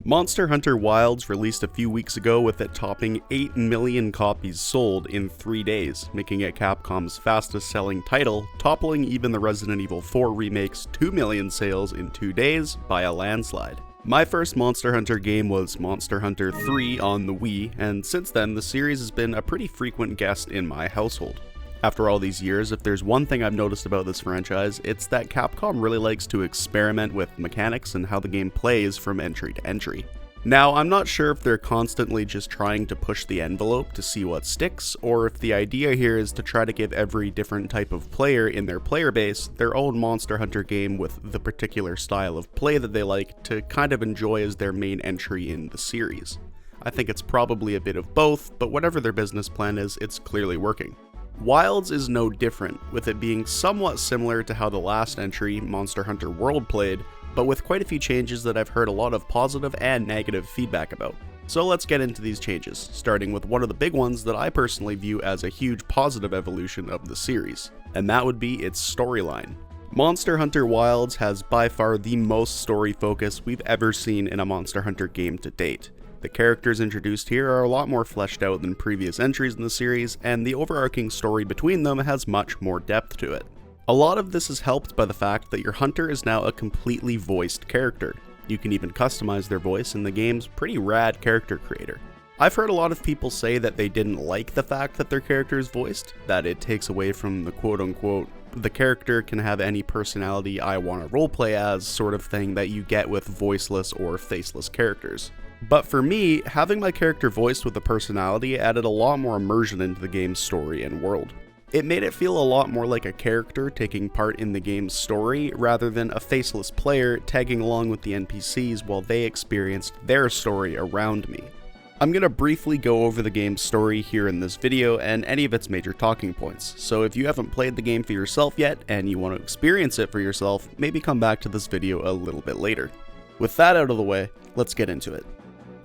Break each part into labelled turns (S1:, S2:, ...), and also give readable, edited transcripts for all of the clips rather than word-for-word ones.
S1: Monster Hunter Wilds released a few weeks ago with it topping 8 million copies sold in 3 days, making it Capcom's fastest selling title, toppling even the Resident Evil 4 remake's 2 million sales in 2 days by a landslide. My first Monster Hunter game was Monster Hunter 3 on the Wii, and since then the series has been a pretty frequent guest in my household. After all these years, if there's one thing I've noticed about this franchise, it's that Capcom really likes to experiment with mechanics and how the game plays from entry to entry. Now, I'm not sure if they're constantly just trying to push the envelope to see what sticks, or if the idea here is to try to give every different type of player in their player base their own Monster Hunter game with the particular style of play that they like to kind of enjoy as their main entry in the series. I think it's probably a bit of both, but whatever their business plan is, it's clearly working. Wilds is no different, with it being somewhat similar to how the last entry, Monster Hunter World, played, but with quite a few changes that I've heard a lot of positive and negative feedback about. So let's get into these changes, starting with one of the big ones that I personally view as a huge positive evolution of the series, and that would be its storyline. Monster Hunter Wilds has by far the most story focus we've ever seen in a Monster Hunter game to date. The characters introduced here are a lot more fleshed out than previous entries in the series, and the overarching story between them has much more depth to it. A lot of this is helped by the fact that your hunter is now a completely voiced character. You can even customize their voice in the game's pretty rad character creator. I've heard a lot of people say that they didn't like the fact that their character is voiced, that it takes away from the quote-unquote the character can have any personality I want to roleplay as sort of thing that you get with voiceless or faceless characters. But for me, having my character voiced with a personality added a lot more immersion into the game's story and world. It made it feel a lot more like a character taking part in the game's story, rather than a faceless player tagging along with the NPCs while they experienced their story around me. I'm going to briefly go over the game's story here in this video and any of its major talking points, so if you haven't played the game for yourself yet and you want to experience it for yourself, maybe come back to this video a little bit later. With that out of the way, let's get into it.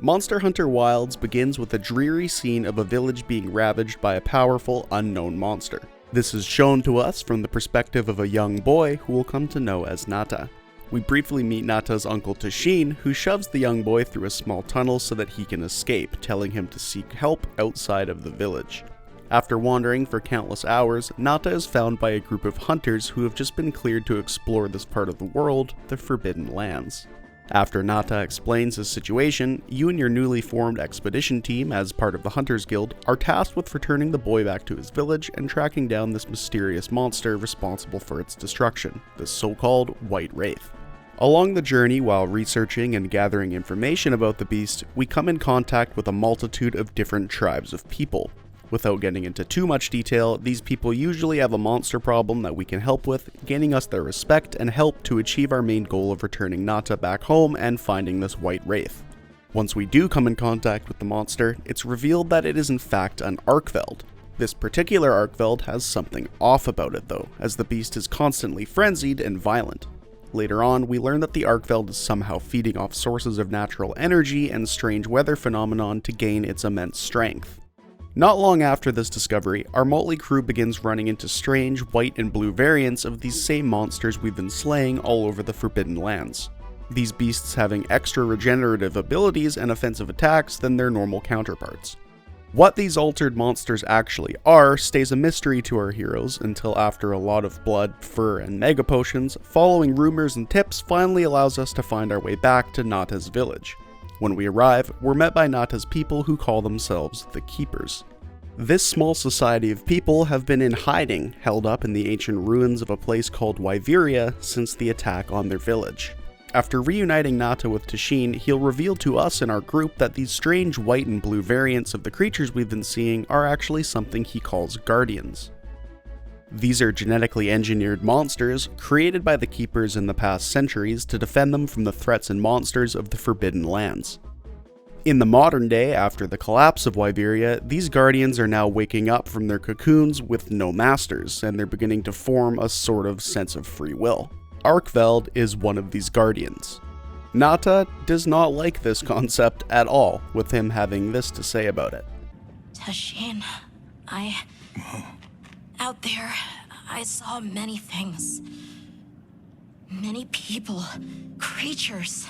S1: Monster Hunter Wilds begins with a dreary scene of a village being ravaged by a powerful, unknown monster. This is shown to us from the perspective of a young boy who we'll come to know as Nata. We briefly meet Nata's uncle Tashin, who shoves the young boy through a small tunnel so that he can escape, telling him to seek help outside of the village. After wandering for countless hours, Nata is found by a group of hunters who have just been cleared to explore this part of the world, the Forbidden Lands. After Nata explains his situation, you and your newly formed expedition team, as part of the Hunters Guild, are tasked with returning the boy back to his village and tracking down this mysterious monster responsible for its destruction, the so-called White Wraith. Along the journey, while researching and gathering information about the beast, we come in contact with a multitude of different tribes of people. Without getting into too much detail, these people usually have a monster problem that we can help with, gaining us their respect and help to achieve our main goal of returning Nata back home and finding this White Wraith. Once we do come in contact with the monster, it's revealed that it is in fact an Arkveld. This particular Arkveld has something off about it though, as the beast is constantly frenzied and violent. Later on, we learn that the Arkveld is somehow feeding off sources of natural energy and strange weather phenomenon to gain its immense strength. Not long after this discovery, our motley crew begins running into strange white and blue variants of these same monsters we've been slaying all over the Forbidden Lands. These beasts having extra regenerative abilities and offensive attacks than their normal counterparts. What these altered monsters actually are stays a mystery to our heroes until after a lot of blood, fur, and mega potions, following rumors and tips finally allows us to find our way back to Nata's village. When we arrive, we're met by Nata's people who call themselves the Keepers. This small society of people have been in hiding, held up in the ancient ruins of a place called Wyveria since the attack on their village. After reuniting Nata with Tashin, he'll reveal to us in our group that these strange white and blue variants of the creatures we've been seeing are actually something he calls Guardians. These are genetically engineered monsters created by the Keepers in the past centuries to defend them from the threats and monsters of the Forbidden Lands. In the modern day, after the collapse of Wyveria, these Guardians are now waking up from their cocoons with no masters, and they're beginning to form a sort of sense of free will. Arkveld is one of these Guardians. Nata does not like this concept at all, with him having this to say about it.
S2: Tashin, out there, I saw many things. Many people, creatures.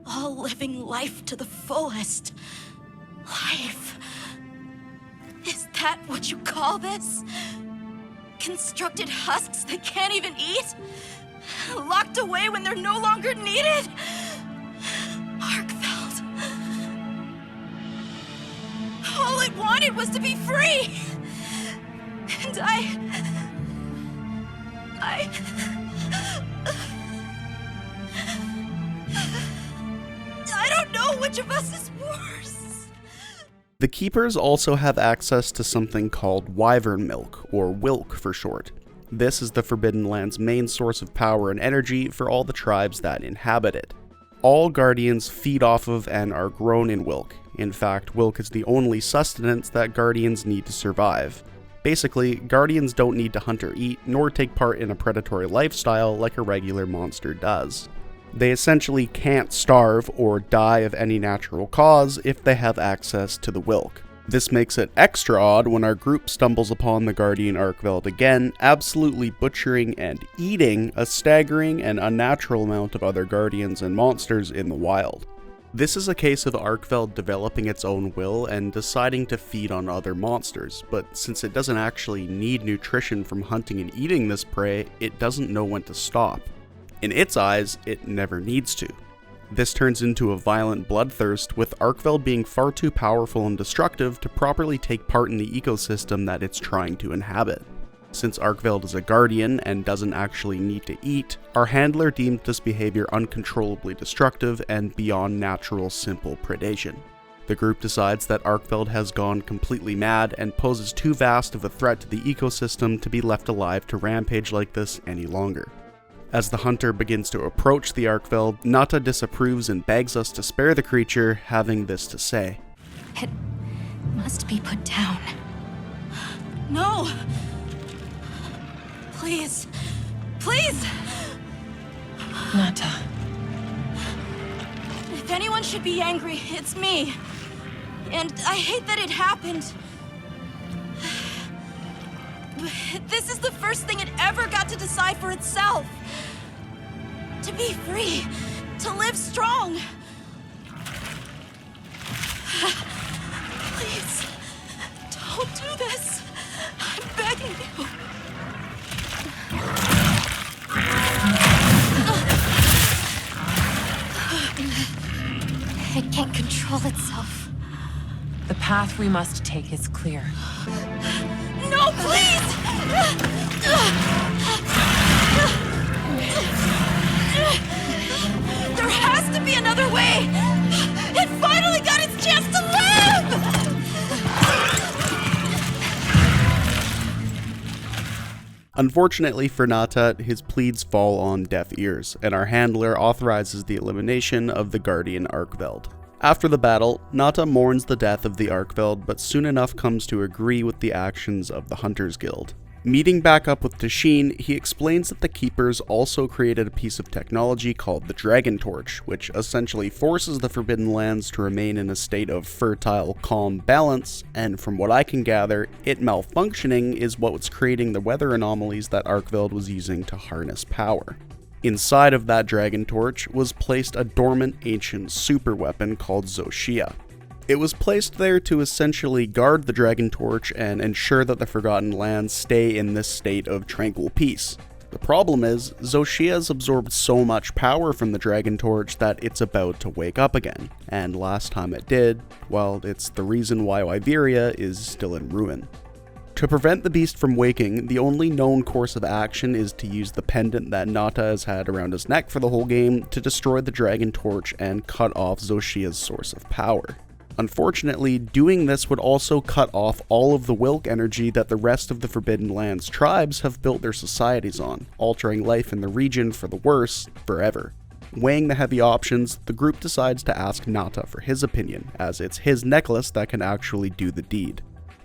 S2: all living life to the fullest. Life. Is that what you call this? Constructed husks that can't even eat? Locked away when they're no longer needed? Arkveld. All it wanted was to be free! And I don't know which of us is worse.
S1: The Keepers also have access to something called wyvern milk, or wilk for short. This is the Forbidden Land's main source of power and energy for all the tribes that inhabit it. All Guardians feed off of and are grown in wilk. In fact, wilk is the only sustenance that Guardians need to survive. Basically, Guardians don't need to hunt or eat, nor take part in a predatory lifestyle like a regular monster does. They essentially can't starve or die of any natural cause if they have access to the wilk. This makes it extra odd when our group stumbles upon the Guardian Arkveld again, absolutely butchering and eating a staggering and unnatural amount of other Guardians and monsters in the wild. This is a case of Arkveld developing its own will and deciding to feed on other monsters, but since it doesn't actually need nutrition from hunting and eating this prey, it doesn't know when to stop. In its eyes, it never needs to. This turns into a violent bloodthirst, with Arkveld being far too powerful and destructive to properly take part in the ecosystem that it's trying to inhabit. Since Arkveld is a guardian and doesn't actually need to eat, our handler deemed this behavior uncontrollably destructive and beyond natural simple predation. The group decides that Arkveld has gone completely mad and poses too vast of a threat to the ecosystem to be left alive to rampage like this any longer. As the hunter begins to approach the Arkveld, Nata disapproves and begs us to spare the creature, having this to say.
S2: It must be put down. No! Please. Please!
S3: Nata.
S2: If anyone should be angry, it's me. And I hate that it happened. This is the first thing it ever got to decide for itself. To be free. To live strong. Please, don't do this. I'm begging you. It can't control itself.
S3: The path we must take is clear.
S2: No, please! There has to be another way! It finally got its chance to live!
S1: Unfortunately for Nata, his pleas fall on deaf ears, and our handler authorizes the elimination of the Guardian Arkveld. After the battle, Nata mourns the death of the Arkveld, but soon enough comes to agree with the actions of the Hunters Guild. Meeting back up with Tashin, he explains that the Keepers also created a piece of technology called the Dragon Torch, which essentially forces the Forbidden Lands to remain in a state of fertile, calm balance, and from what I can gather, it malfunctioning is what was creating the weather anomalies that Arkveld was using to harness power. Inside of that Dragon Torch was placed a dormant ancient super weapon called Zoshia. It was placed there to essentially guard the Dragon Torch and ensure that the Forgotten Lands stay in this state of tranquil peace. The problem is, Zoshia's absorbed so much power from the Dragon Torch that it's about to wake up again, and last time it did, well, it's the reason why Wyveria is still in ruin. To prevent the beast from waking, the only known course of action is to use the pendant that Nata has had around his neck for the whole game to destroy the Dragon Torch and cut off Zoshia's source of power. Unfortunately, doing this would also cut off all of the Wilk energy that the rest of the Forbidden Lands tribes have built their societies on, altering life in the region for the worse forever. Weighing the heavy options, the group decides to ask Nata for his opinion, as it's his necklace that can actually do the deed.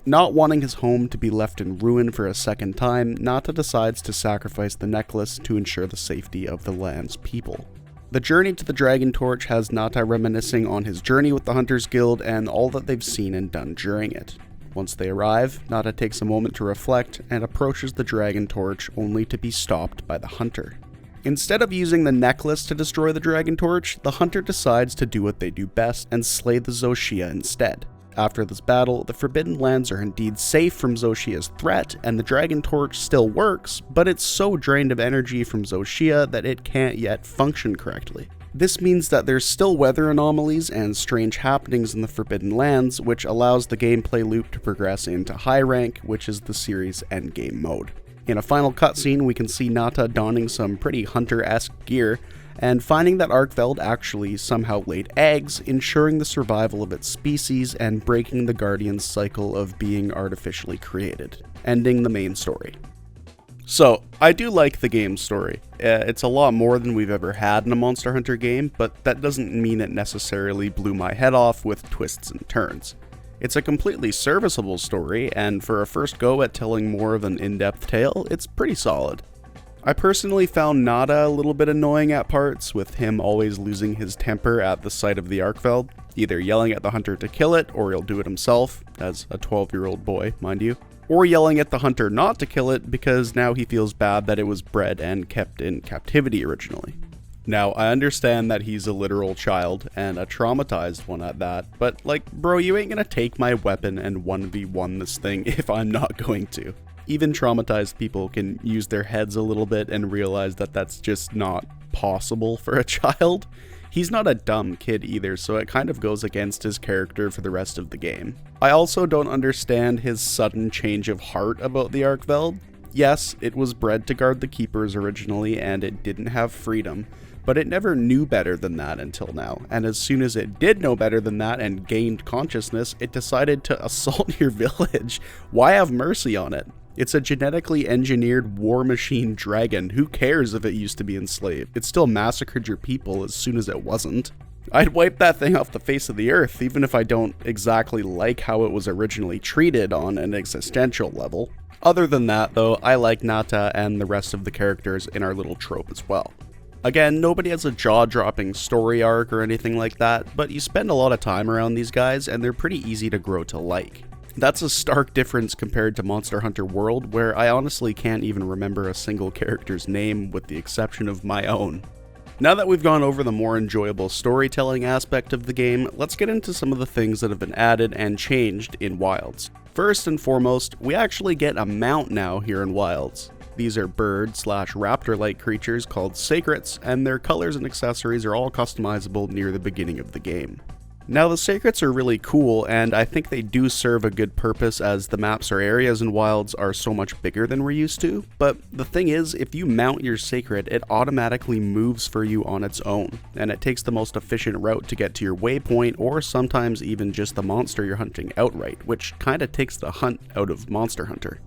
S1: Not wanting his home to be left in ruin for a second time, Nata decides to sacrifice the necklace to ensure the safety of the land's people. The journey to the Dragon Torch has Nata reminiscing on his journey with the Hunters Guild and all that they've seen and done during it. Once they arrive, Nata takes a moment to reflect and approaches the Dragon Torch only to be stopped by the Hunter. Instead of using the necklace to destroy the Dragon Torch, the hunter decides to do what they do best and slay the Xochitl instead. After this battle, the Forbidden Lands are indeed safe from Xochitl's threat, and the Dragon Torch still works, but it's so drained of energy from Xochitl that it can't yet function correctly. This means that there's still weather anomalies and strange happenings in the Forbidden Lands, which allows the gameplay loop to progress into High Rank, which is the series' endgame mode. In a final cutscene, we can see Nata donning some pretty hunter-esque gear, and finding that Arkveld actually somehow laid eggs, ensuring the survival of its species and breaking the Guardian's cycle of being artificially created, ending the main story. So, I do like the game's story. It's a lot more than we've ever had in a Monster Hunter game, but that doesn't mean it necessarily blew my head off with twists and turns. It's a completely serviceable story, and for a first go at telling more of an in-depth tale, it's pretty solid. I personally found Nada a little bit annoying at parts, with him always losing his temper at the sight of the Arkveld, either yelling at the hunter to kill it, or he'll do it himself, as a 12-year-old boy, mind you, or yelling at the hunter not to kill it because now he feels bad that it was bred and kept in captivity originally. Now, I understand that he's a literal child, and a traumatized one at that, but like, bro, you ain't gonna take my weapon and 1v1 this thing if I'm not going to. Even traumatized people can use their heads a little bit and realize that that's just not possible for a child. He's not a dumb kid either, so it kind of goes against his character for the rest of the game. I also don't understand his sudden change of heart about the Arkveld. Yes, it was bred to guard the Keepers originally, and it didn't have freedom, but it never knew better than that until now, and as soon as it did know better than that and gained consciousness, it decided to assault your village. Why have mercy on it? It's a genetically engineered war machine dragon. Who cares if it used to be enslaved? It still massacred your people as soon as it wasn't. I'd wipe that thing off the face of the earth, even if I don't exactly like how it was originally treated on an existential level. Other than that, though, I like Nata and the rest of the characters in our little trope as well. Again, nobody has a jaw-dropping story arc or anything like that, but you spend a lot of time around these guys and they're pretty easy to grow to like. That's a stark difference compared to Monster Hunter World, where I honestly can't even remember a single character's name with the exception of my own. Now that we've gone over the more enjoyable storytelling aspect of the game, let's get into some of the things that have been added and changed in Wilds. First and foremost, we actually get a mount now here in Wilds. These are bird/raptor-like creatures called Sacrets, and their colors and accessories are all customizable near the beginning of the game. Now, the Sacrets are really cool, and I think they do serve a good purpose as the maps or areas in Wilds are so much bigger than we're used to, but the thing is, if you mount your Sacred, it automatically moves for you on its own, and it takes the most efficient route to get to your waypoint, or sometimes even just the monster you're hunting outright, which kinda takes the hunt out of Monster Hunter.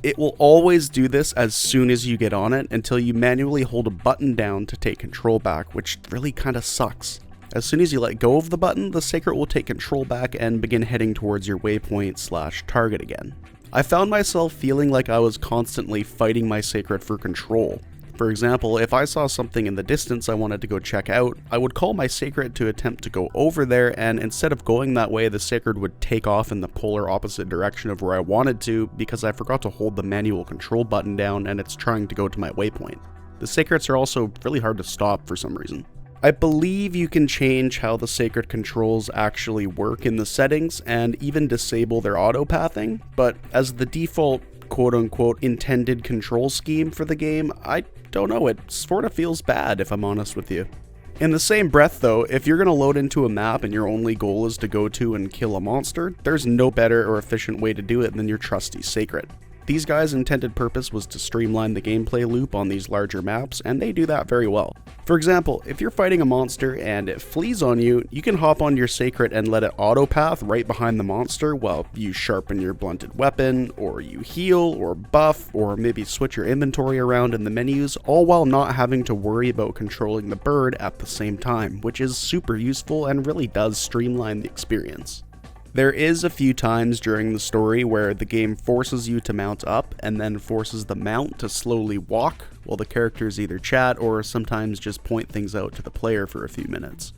S1: It will always do this as soon as you get on it until you manually hold a button down to take control back, which really kinda sucks. As soon as you let go of the button, the Sacred will take control back and begin heading towards your waypoint/target again. I found myself feeling like I was constantly fighting my Sacred for control. For example, if I saw something in the distance I wanted to go check out, I would call my Sacred to attempt to go over there, and instead of going that way, the Sacred would take off in the polar opposite direction of where I wanted to because I forgot to hold the manual control button down and it's trying to go to my waypoint. The Sacrets are also really hard to stop for some reason. I believe you can change how the Sacred controls actually work in the settings and even disable their auto-pathing, but as the default quote-unquote intended control scheme for the game, I don't know, it sorta feels bad if I'm honest with you. In the same breath though, if you're gonna load into a map and your only goal is to go to and kill a monster, there's no better or efficient way to do it than your trusty Sacred. These guys' intended purpose was to streamline the gameplay loop on these larger maps, and they do that very well. For example, if you're fighting a monster and it flees on you, you can hop on your Sacred and let it auto-path right behind the monster while you sharpen your blunted weapon, or you heal, or buff, or maybe switch your inventory around in the menus, all while not having to worry about controlling the bird at the same time, which is super useful and really does streamline the experience. There is a few times during the story where the game forces you to mount up and then forces the mount to slowly walk while the characters either chat or sometimes just point things out to the player for a few minutes.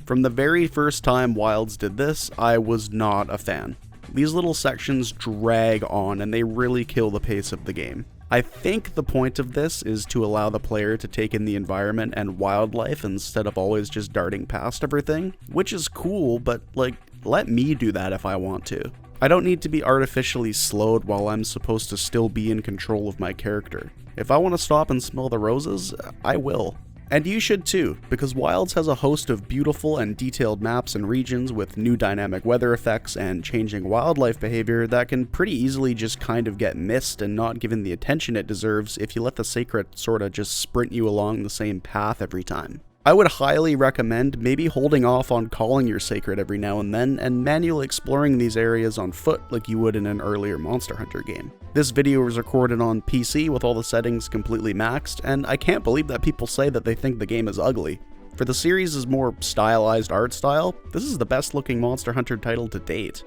S1: From the very first time Wilds did this, I was not a fan. These little sections drag on and they really kill the pace of the game. I think the point of this is to allow the player to take in the environment and wildlife instead of always just darting past everything, which is cool, but like, let me do that if I want to. I don't need to be artificially slowed while I'm supposed to still be in control of my character. If I want to stop and smell the roses, I will. And you should too, because Wilds has a host of beautiful and detailed maps and regions with new dynamic weather effects and changing wildlife behavior that can pretty easily just kind of get missed and not given the attention it deserves if you let the sacred sorta just sprint you along the same path every time. I would highly recommend maybe holding off on calling your sacred every now and then and manually exploring these areas on foot like you would in an earlier Monster Hunter game. This video was recorded on PC with all the settings completely maxed, and I can't believe that people say that they think the game is ugly. For the series' more stylized art style, this is the best looking Monster Hunter title to date.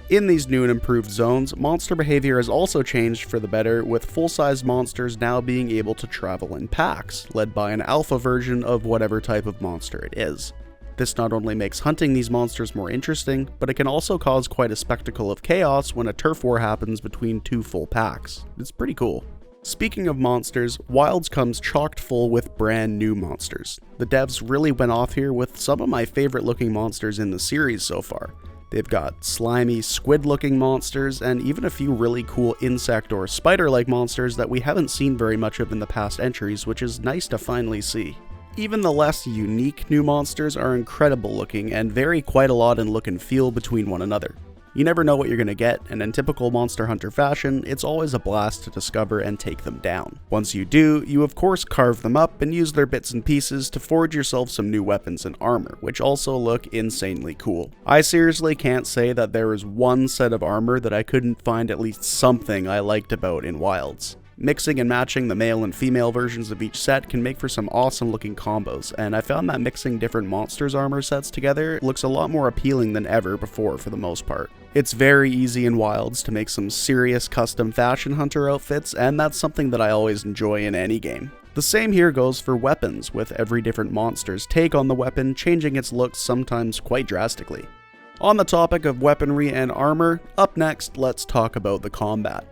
S1: In these new and improved zones, monster behavior has also changed for the better, with full-sized monsters now being able to travel in packs, led by an alpha version of whatever type of monster it is. This not only makes hunting these monsters more interesting, but it can also cause quite a spectacle of chaos when a turf war happens between two full packs. It's pretty cool. Speaking of monsters, Wilds comes chocked full with brand new monsters. The devs really went off here with some of my favorite looking monsters in the series so far. They've got slimy, squid-looking monsters, and even a few really cool insect or spider-like monsters that we haven't seen very much of in the past entries, which is nice to finally see. Even the less unique new monsters are incredible looking and vary quite a lot in look and feel between one another. You never know what you're going to get, and in typical Monster Hunter fashion, it's always a blast to discover and take them down. Once you do, you of course carve them up and use their bits and pieces to forge yourself some new weapons and armor, which also look insanely cool. I seriously can't say that there is one set of armor that I couldn't find at least something I liked about in Wilds. Mixing and matching the male and female versions of each set can make for some awesome looking combos, and I found that mixing different monsters' armor sets together looks a lot more appealing than ever before for the most part. It's very easy in Wilds to make some serious custom fashion hunter outfits, and that's something that I always enjoy in any game. The same here goes for weapons, with every different monster's take on the weapon changing its looks sometimes quite drastically. On the topic of weaponry and armor, up next let's talk about the combat.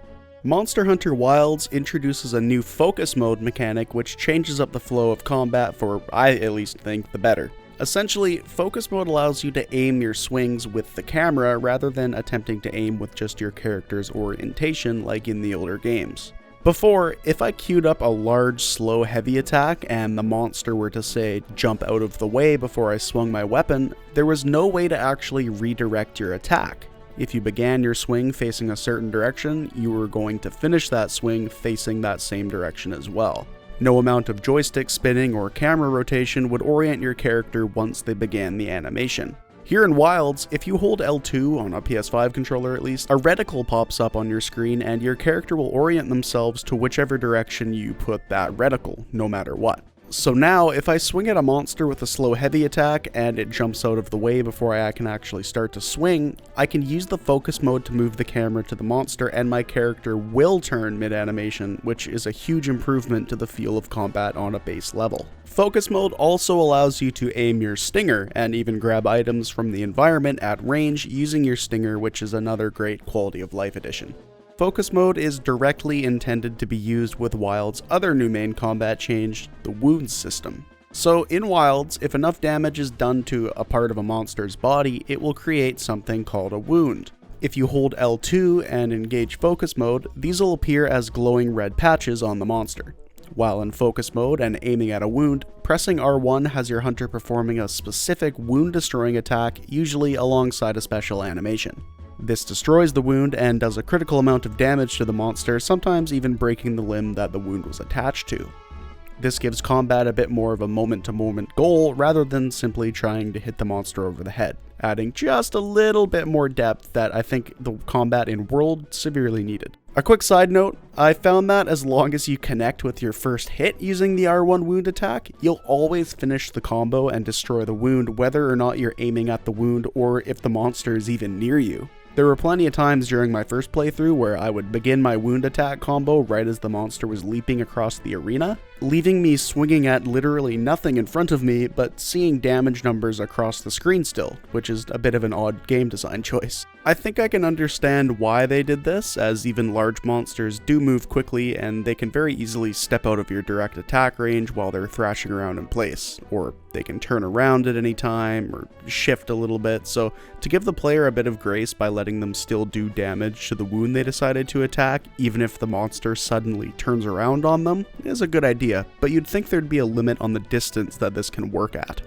S1: Monster Hunter Wilds introduces a new focus mode mechanic which changes up the flow of combat for, I at least think, the better. Essentially, focus mode allows you to aim your swings with the camera rather than attempting to aim with just your character's orientation like in the older games. Before, if I queued up a large, slow, heavy attack and the monster were to say, jump out of the way before I swung my weapon, there was no way to actually redirect your attack. If you began your swing facing a certain direction, you were going to finish that swing facing that same direction as well. No amount of joystick spinning or camera rotation would orient your character once they began the animation. Here in Wilds, if you hold L2 on a PS5 controller at least, a reticle pops up on your screen and your character will orient themselves to whichever direction you put that reticle, no matter what. So now, if I swing at a monster with a slow heavy attack and it jumps out of the way before I can actually start to swing, I can use the focus mode to move the camera to the monster and my character will turn mid-animation, which is a huge improvement to the feel of combat on a base level. Focus mode also allows you to aim your stinger and even grab items from the environment at range using your stinger, which is another great quality of life addition. Focus mode is directly intended to be used with Wilds' other new main combat change, the wounds system. So in Wilds, if enough damage is done to a part of a monster's body, it will create something called a wound. If you hold L2 and engage focus mode, these will appear as glowing red patches on the monster. While in focus mode and aiming at a wound, pressing R1 has your hunter performing a specific wound-destroying attack, usually alongside a special animation. This destroys the wound and does a critical amount of damage to the monster, sometimes even breaking the limb that the wound was attached to. This gives combat a bit more of a moment-to-moment goal rather than simply trying to hit the monster over the head, adding just a little bit more depth that I think the combat in World severely needed. A quick side note, I found that as long as you connect with your first hit using the R1 wound attack, you'll always finish the combo and destroy the wound whether or not you're aiming at the wound or if the monster is even near you. There were plenty of times during my first playthrough where I would begin my wound attack combo right as the monster was leaping across the arena. leaving me swinging at literally nothing in front of me, but seeing damage numbers across the screen still, which is a bit of an odd game design choice. I think I can understand why they did this, as even large monsters do move quickly and they can very easily step out of your direct attack range while they're thrashing around in place, or they can turn around at any time or shift a little bit, so to give the player a bit of grace by letting them still do damage to the wound they decided to attack, even if the monster suddenly turns around on them, is a good idea, but you'd think there'd be a limit on the distance that this can work at.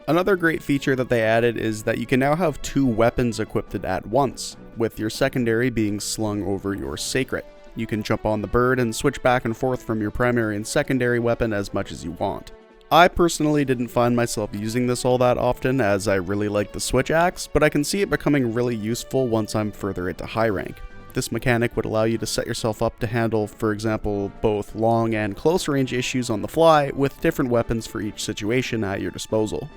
S1: Another great feature that they added is that you can now have 2 weapons equipped at once, with your secondary being slung over your sacred. You can jump on the bird and switch back and forth from your primary and secondary weapon as much as you want. I personally didn't find myself using this all that often, as I really like the switch axe, but I can see it becoming really useful once I'm further into high rank. This mechanic would allow you to set yourself up to handle, for example, both long and close range issues on the fly, with different weapons for each situation at your disposal.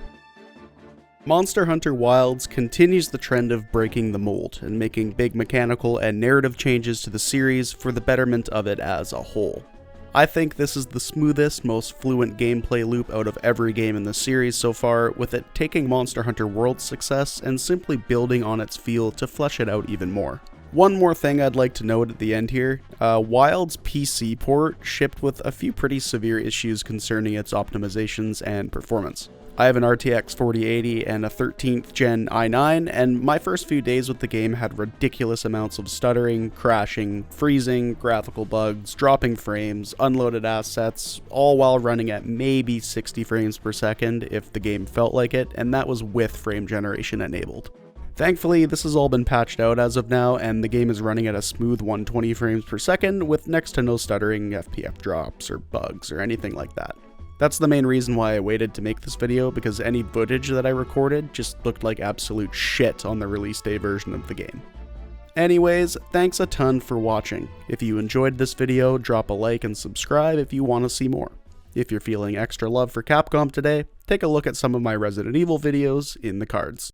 S1: MonsterHunterWilds continues the trend of breaking the mold and making big mechanical and narrative changes to the series for the betterment of it as a whole. I think this is the smoothest, most fluent gameplay loop out of every game in the series so far, with it taking Monster Hunter World's success and simply building on its feel to flesh it out even more. One more thing I'd like to note at the end here, Wild's PC port shipped with a few pretty severe issues concerning its optimizations and performance. I have an RTX 4080 and a 13th gen i9, and my first few days with the game had ridiculous amounts of stuttering, crashing, freezing, graphical bugs, dropping frames, unloaded assets, all while running at maybe 60 frames per second if the game felt like it, and that was with frame generation enabled. Thankfully, this has all been patched out as of now, and the game is running at a smooth 120 frames per second with next to no stuttering, FPF drops, or bugs, or anything like that. That's the main reason why I waited to make this video, because any footage that I recorded just looked like absolute shit on the release day version of the game. Anyways, thanks a ton for watching. If you enjoyed this video, drop a like and subscribe if you want to see more. If you're feeling extra love for Capcom today, take a look at some of my Resident Evil videos in the cards.